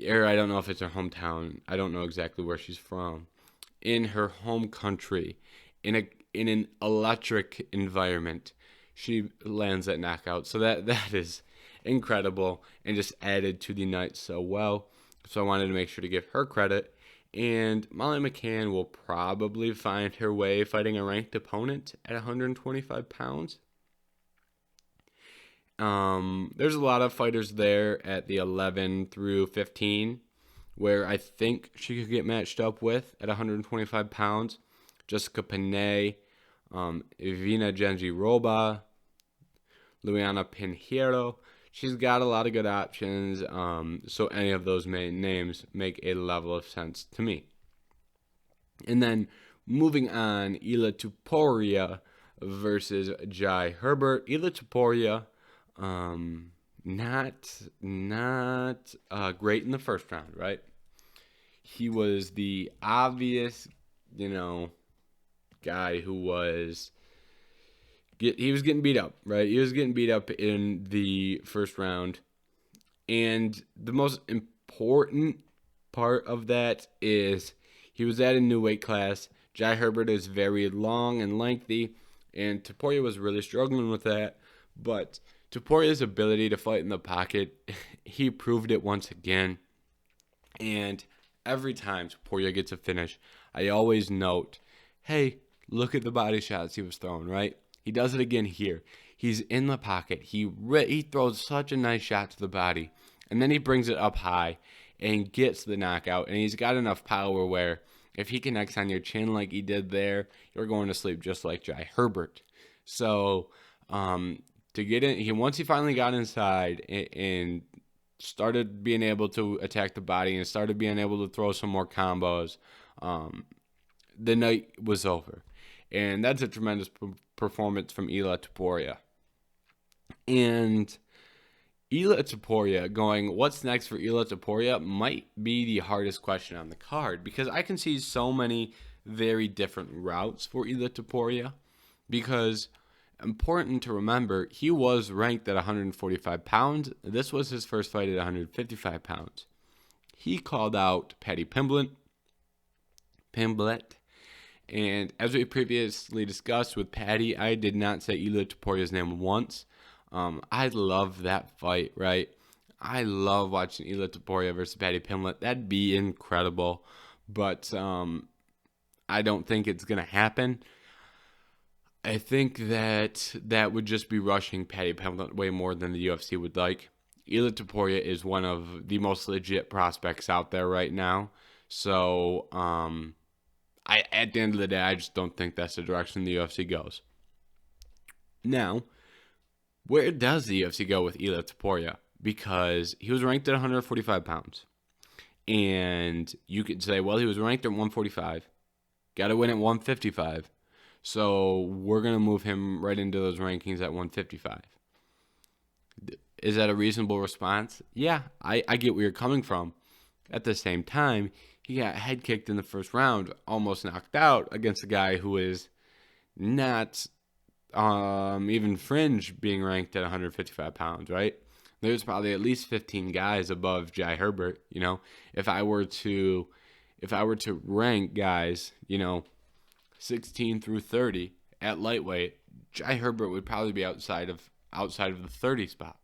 or I don't know if it's her hometown. I don't know exactly where she's from. In her home country, in an electric environment, she lands that knockout. So that is incredible and just added to the night so well. So I wanted to make sure to give her credit. And Molly McCann will probably find her way fighting a ranked opponent at 125 pounds. There's a lot of fighters there at the 11 through 15 where I think she could get matched up with at 125 pounds. Jessica Panay, Ivina Genji-Roba, Luana Pinheiro. She's got a lot of good options, so any of those main names make a level of sense to me. And then moving on, Ela Tuporia versus Jai Herbert. Ela Tuporia, not great in the first round, right? He was the obvious, guy who was he was getting beat up, right? He was getting beat up in the first round. And the most important part of that is he was at a new weight class. Jai Herbert is very long and lengthy, and Tuporia was really struggling with that. But Tuporia's ability to fight in the pocket, he proved it once again. And every time Tuporia gets a finish, I always note, hey, look at the body shots he was throwing, right? He does it again here. He's in the pocket. He throws such a nice shot to the body, and then he brings it up high and gets the knockout. And he's got enough power where if he connects on your chin like he did there, you're going to sleep just like Jai Herbert. So to get in, once he finally got inside and started being able to attack the body and started being able to throw some more combos, the night was over. And that's a tremendous performance from Ela Tuporia. And Ela Tuporia going, what's next for Ela Tuporia might be the hardest question on the card, because I can see so many very different routes for Ela Tuporia. Because important to remember, he was ranked at 145 pounds. This was his first fight at 155 pounds. He called out Paddy Pimblett. And as we previously discussed with Paddy, I did not say Ela Tuporia's name once. I love that fight, right? I love watching Ela Tuporia versus Paddy Pimblett. That'd be incredible. But I don't think it's going to happen. I think that would just be rushing Paddy Pimblett way more than the UFC would like. Ela Tuporia is one of the most legit prospects out there right now. So, at the end of the day, I just don't think that's the direction the UFC goes. Now, where does the UFC go with Ela Tuporia? Because he was ranked at 145 pounds. And you could say, well, he was ranked at 145. Got to win at 155. So we're going to move him right into those rankings at 155. Is that a reasonable response? Yeah, I get where you're coming from. At the same time, he got head kicked in the first round, almost knocked out against a guy who is not even fringe being ranked at 155 pounds, right? There's probably at least 15 guys above Jai Herbert. If I were to rank guys, 16 through 30 at lightweight, Jai Herbert would probably be outside of the 30 spot.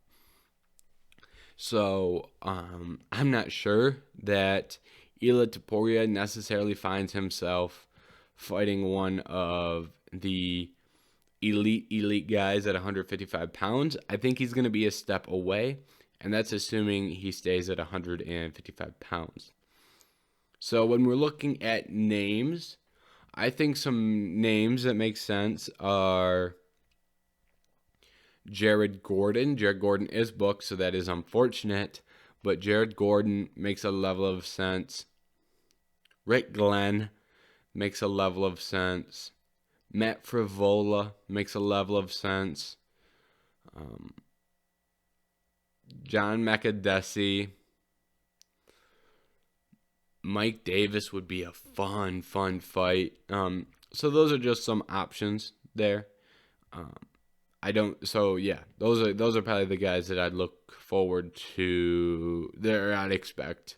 So I'm not sure that Ela Tuporia necessarily finds himself fighting one of the elite guys at 155 pounds. I think he's going to be a step away, and that's assuming he stays at 155 pounds. So when we're looking at names, I think some names that make sense are Jared Gordon. Jared Gordon is booked, so that is unfortunate, but Jared Gordon makes a level of sense. Rick Glenn makes a level of sense. Matt Frivola makes a level of sense. John Macadesi. Mike Davis would be a fun fight. So those are just some options there. Those are probably the guys that I'd look forward to. I'd expect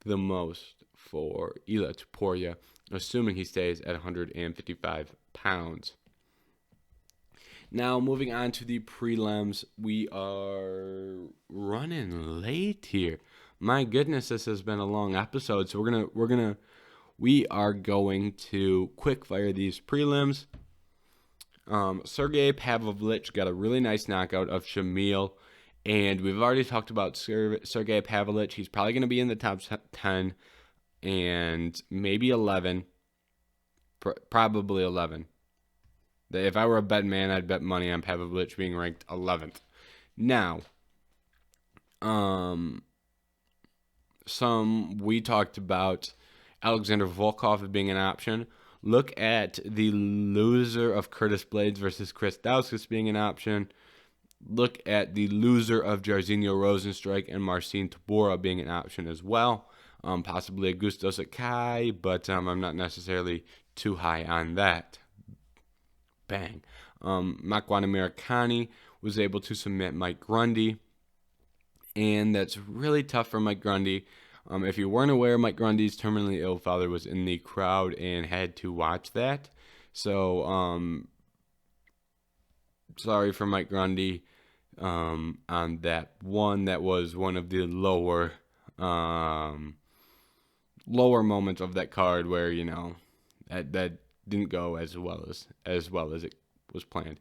the most for Ela Tuporia, assuming he stays at 155 pounds. Now, moving on to the prelims, we are running late here. My goodness, this has been a long episode, so we are going to quick fire these prelims. Sergey Pavlovich got a really nice knockout of Shamil, and we've already talked about Sergey Pavlovich. He's probably going to be in the top 10 and maybe 11, probably 11. If I were a bet man, I'd bet money on Pavlovich being ranked 11th. Now, we talked about Alexander Volkov being an option. Look at the loser of Curtis Blaydes versus Chris Douskis being an option. Look at the loser of Jairzinho Rosenstrike and Marcin Tybura being an option as well. Possibly Augustus Akai, but I'm not necessarily too high on that. Bang. Mccann was able to submit Mike Grundy, and that's really tough for Mike Grundy. If you weren't aware, Mike Grundy's terminally ill father was in the crowd and had to watch that. So, sorry for Mike Grundy on that one. That was one of the lower moments of that card where, that didn't go as well as it was planned.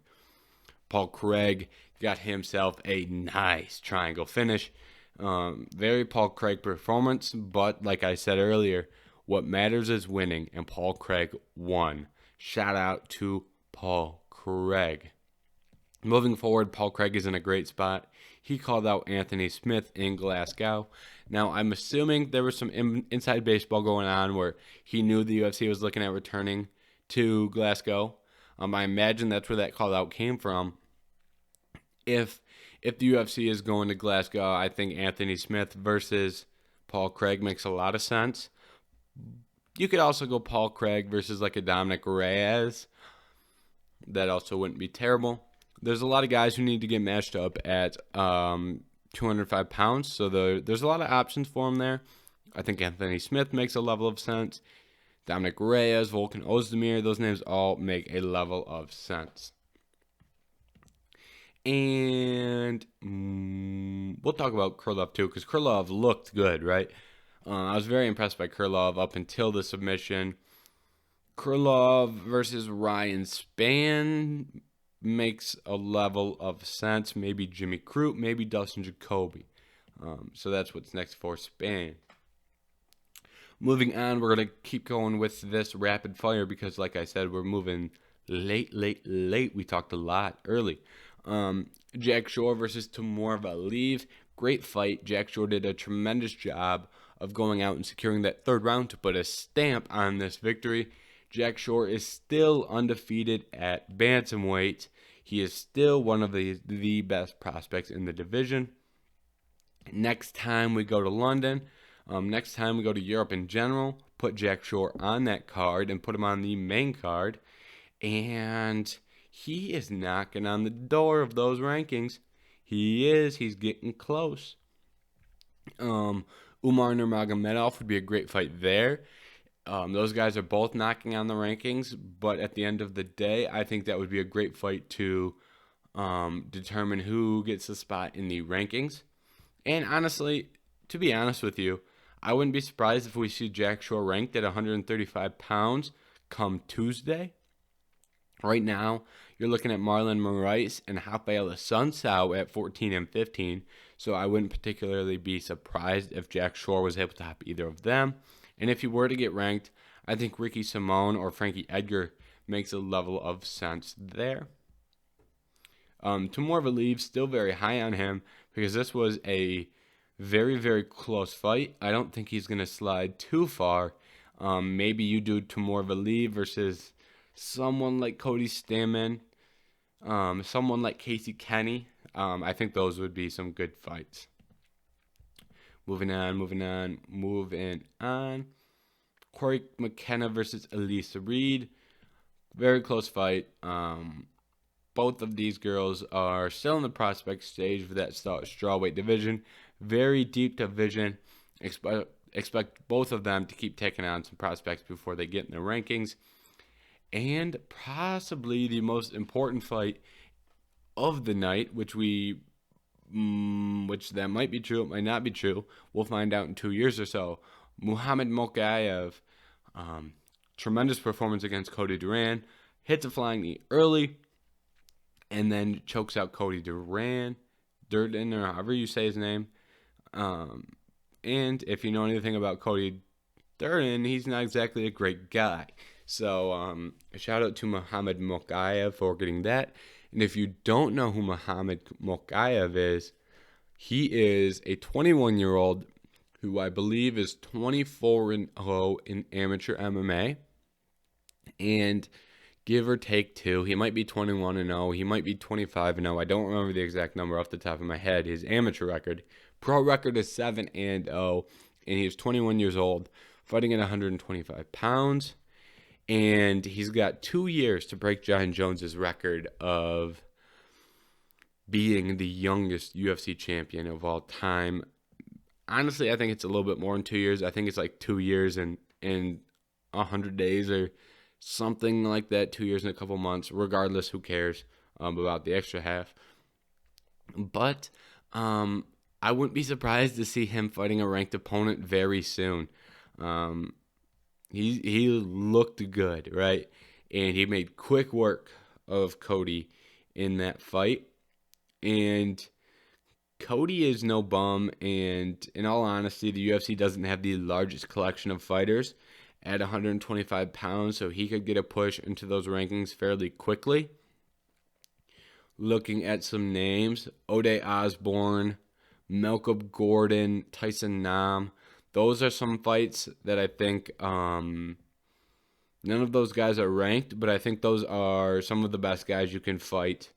Paul Craig got himself a nice triangle finish. Very Paul Craig performance, but like I said earlier, what matters is winning, and Paul Craig won. Shout out to Paul Craig. Moving forward, Paul Craig is in a great spot. He called out Anthony Smith in Glasgow. Now, I'm assuming there was some inside baseball going on where he knew the UFC was looking at returning to Glasgow. I imagine that's where that call out came from. If the UFC is going to Glasgow, I think Anthony Smith versus Paul Craig makes a lot of sense. You could also go Paul Craig versus like a Dominic Reyes. That also wouldn't be terrible. There's a lot of guys who need to get matched up at 205 pounds, so there's a lot of options for him there. I think Anthony Smith makes a level of sense. Dominic Reyes, Volkan Ozdemir, those names all make a level of sense. And we'll talk about Krylov too, because Krylov looked good, right? I was very impressed by Krylov up until the submission. Krylov versus Ryan Spann makes a level of sense. Maybe Jimmy Crute, maybe Dustin Jacoby. So that's what's next for Spann. Moving on, we're going to keep going with this rapid fire because, like I said, we're moving late. We talked a lot early. Jack Shore versus Timur Valiev. Great fight. Jack Shore did a tremendous job of going out and securing that third round to put a stamp on this victory. Jack Shore is still undefeated at bantamweight. He is still one of the best prospects in the division. Next time we go to London, next time we go to Europe in general, put Jack Shore on that card and put him on the main card. And he is knocking on the door of those rankings. He's getting close. Umar Nurmagomedov would be a great fight there. Those guys are both knocking on the rankings, but at the end of the day, I think that would be a great fight to determine who gets the spot in the rankings. And honestly, to be honest with you, I wouldn't be surprised if we see Jack Shore ranked at 135 pounds come Tuesday. Right now, you're looking at Marlon Moraes and Rafael Sunsao at 14 and 15, so I wouldn't particularly be surprised if Jack Shore was able to top either of them. And if he were to get ranked, I think Ricky Simone or Frankie Edgar makes a level of sense there. Timur Valiyev, still very high on him because this was a very, very close fight. I don't think he's going to slide too far. Maybe you do Timur Valiyev versus someone like Cody Stamann, someone like Casey Kenny. I think those would be some good fights. Moving on. Cory Mckenna versus Elisa Reed. Very close fight. Both of these girls are still in the prospect stage for that strawweight division. Very deep division. Expect both of them to keep taking on some prospects before they get in the rankings. And possibly the most important fight of the night, which that might be true, it might not be true. We'll find out in 2 years or so. Muhammad Mokaev, tremendous performance against Cody Duran, hits a flying knee early, and then chokes out Cody Durden, or however you say his name. And if you know anything about Cody Durden, he's not exactly a great guy. So a shout out to Muhammad Mokaev for getting that. And if you don't know who Muhammad Mokaev is, he is a 21-year-old who I believe is 24-0 in amateur MMA. And give or take 2, he might be 21-0, he might be 25-0. I don't remember the exact number off the top of my head. His amateur record, pro record is 7-0, and he's 21 years old, fighting at 125 pounds. And he's got 2 years to break John Jones's record of being the youngest UFC champion of all time. Honestly, I think it's a little bit more than 2 years. I think it's like 2 years and 100 days or something like that, 2 years and a couple months. Regardless, who cares about the extra half? But I wouldn't be surprised to see him fighting a ranked opponent very soon. He looked good, right? And he made quick work of Cody in that fight. And Cody is no bum, and in all honesty, the UFC doesn't have the largest collection of fighters at 125 pounds, so he could get a push into those rankings fairly quickly. Looking at some names, Ode Osborne, Malcolm Gordon, Tyson Nam. Those are some fights that I think none of those guys are ranked, but I think those are some of the best guys you can fight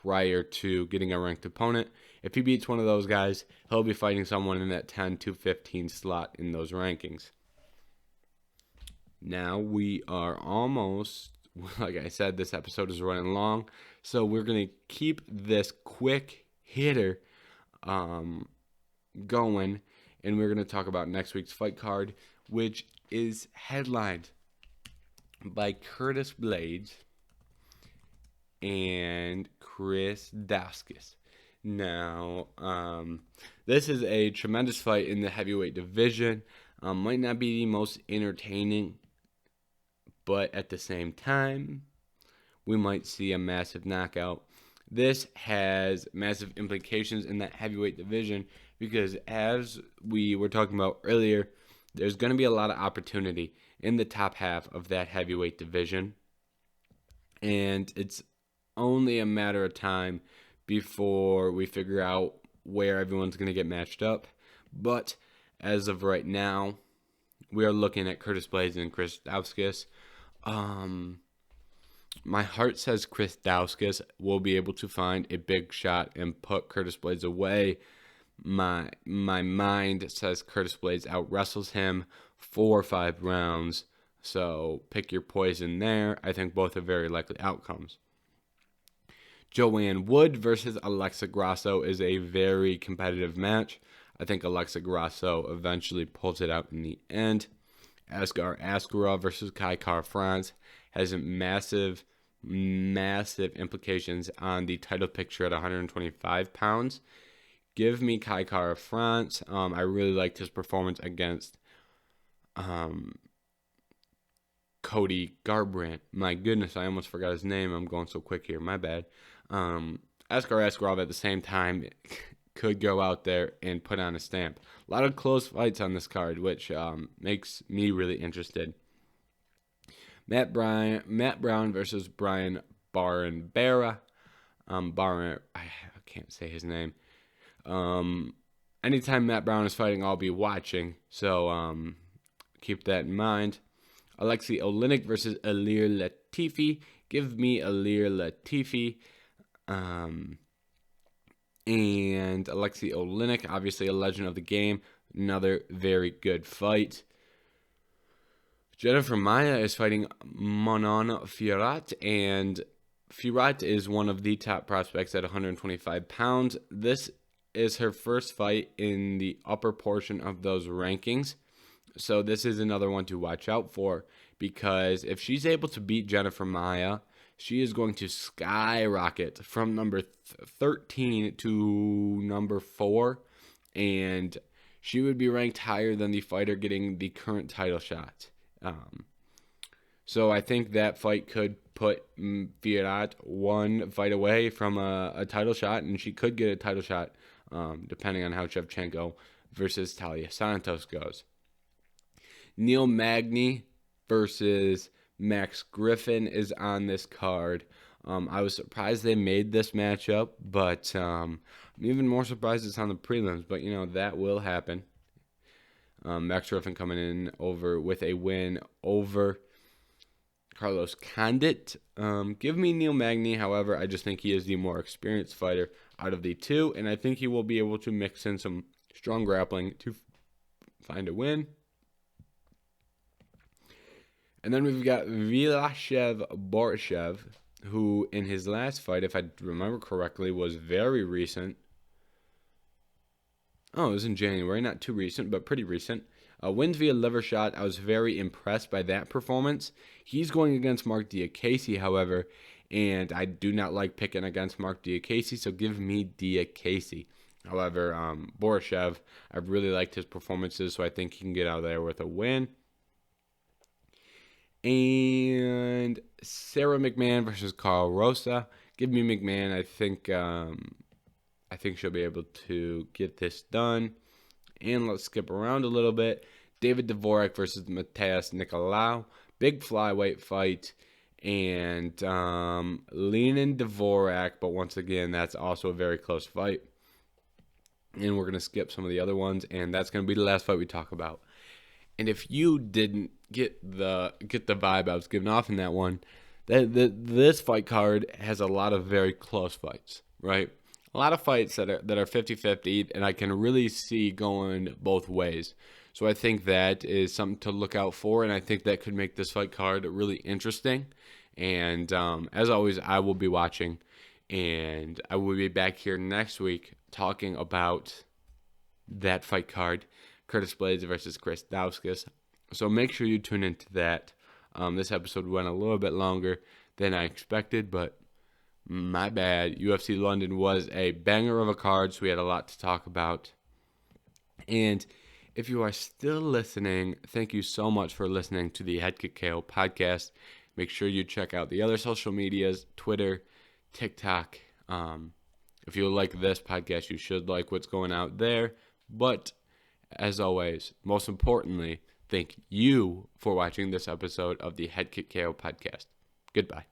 prior to getting a ranked opponent. If he beats one of those guys, he'll be fighting someone in that 10 to 15 slot in those rankings. Now we are almost, like I said, this episode is running long, so we're going to keep this quick hitter going, and we're going to talk about next week's fight card, which is headlined by Curtis Blaydes and Chris Douskis. Now, this is a tremendous fight in the heavyweight division. Might not be the most entertaining, but at the same time, we might see a massive knockout. This has massive implications in that heavyweight division because, as we were talking about earlier, there's going to be a lot of opportunity in the top half of that heavyweight division. And it's only a matter of time before we figure out where everyone's going to get matched up. But as of right now, we are looking at Curtis Blaydes and Chris Douskis. My heart says Chris Douskis will be able to find a big shot and put Curtis Blaydes away. My mind says Curtis Blaydes out-wrestles him 4 or 5 rounds. So pick your poison there. I think both are very likely outcomes. Joanne Wood versus Alexa Grosso is a very competitive match. I think Alexa Grosso eventually pulls it out in the end. Asghar Askarov versus Kai Kara-France has massive implications on the title picture at 125 pounds. give me Kai Kara France. I really liked his performance against Cody Garbrandt. My goodness, I almost forgot his name. I'm going so quick here. My bad. Askar Askarov at the same time could go out there and put on a stamp. A lot of close fights on this card, which makes me really interested. Matt Brown versus Brian Barrenbera. I can't say his name. Anytime Matt Brown is fighting, I'll be watching. So keep that in mind. Alexi Olynyk versus Aalir Latifi. Give me Aalir Latifi. And Alexi Olynyk, obviously a legend of the game. Another very good fight. Jennifer Maia is fighting Manon Fiorot, and Fiorot is one of the top prospects at 125 pounds. This is her first fight in the upper portion of those rankings. So this is another one to watch out for, because if she's able to beat Jennifer Maia, she is going to skyrocket from number 13 to number 4, and she would be ranked higher than the fighter getting the current title shot. So I think that fight could put Fiorot one fight away from a title shot, and she could get a title shot depending on how Shevchenko versus Talia Santos goes. Neil Magny versus Max Griffin is on this card. I was surprised they made this matchup, but I'm even more surprised it's on the prelims. But, that will happen. Max Griffin coming in with a win over Carlos Condit. Give me Neil Magny. However, I just think he is the more experienced fighter out of the two, and I think he will be able to mix in some strong grappling to find a win. And then we've got Vilashev Borishev, who in his last fight, if I remember correctly, was very recent. Oh, it was in January. Not too recent, but pretty recent. Wins via liver shot. I was very impressed by that performance. He's going against Mark Diakase, however, and I do not like picking against Mark Diakase, so give me Diakase. However, Borishev, I really liked his performances, so I think he can get out of there with a win. And Sarah McMahon versus Carl Rosa. Give me McMahon. I think she'll be able to get this done. And let's skip around a little bit. David Dvorak versus Matthias Nicolau. Big flyweight fight. And leaning Dvorak, but once again, that's also a very close fight. And we're going to skip some of the other ones, and that's going to be the last fight we talk about. And if you didn't get the vibe I was giving off in that one, this fight card has a lot of very close fights, right? A lot of fights that are 50-50, and I can really see going both ways. So I think that is something to look out for, and I think that could make this fight card really interesting. And as always, I will be watching, and I will be back here next week talking about that fight card. Curtis Blaydes versus Chris Douskis. So make sure you tune into that. This episode went a little bit longer than I expected, but my bad. UFC London was a banger of a card, so we had a lot to talk about. And if you are still listening, thank you so much for listening to the Head Kick KO podcast. Make sure you check out the other social medias, Twitter, TikTok. If you like this podcast, you should like what's going out there. But as always, most importantly, thank you for watching this episode of the Head Kick KO podcast. Goodbye.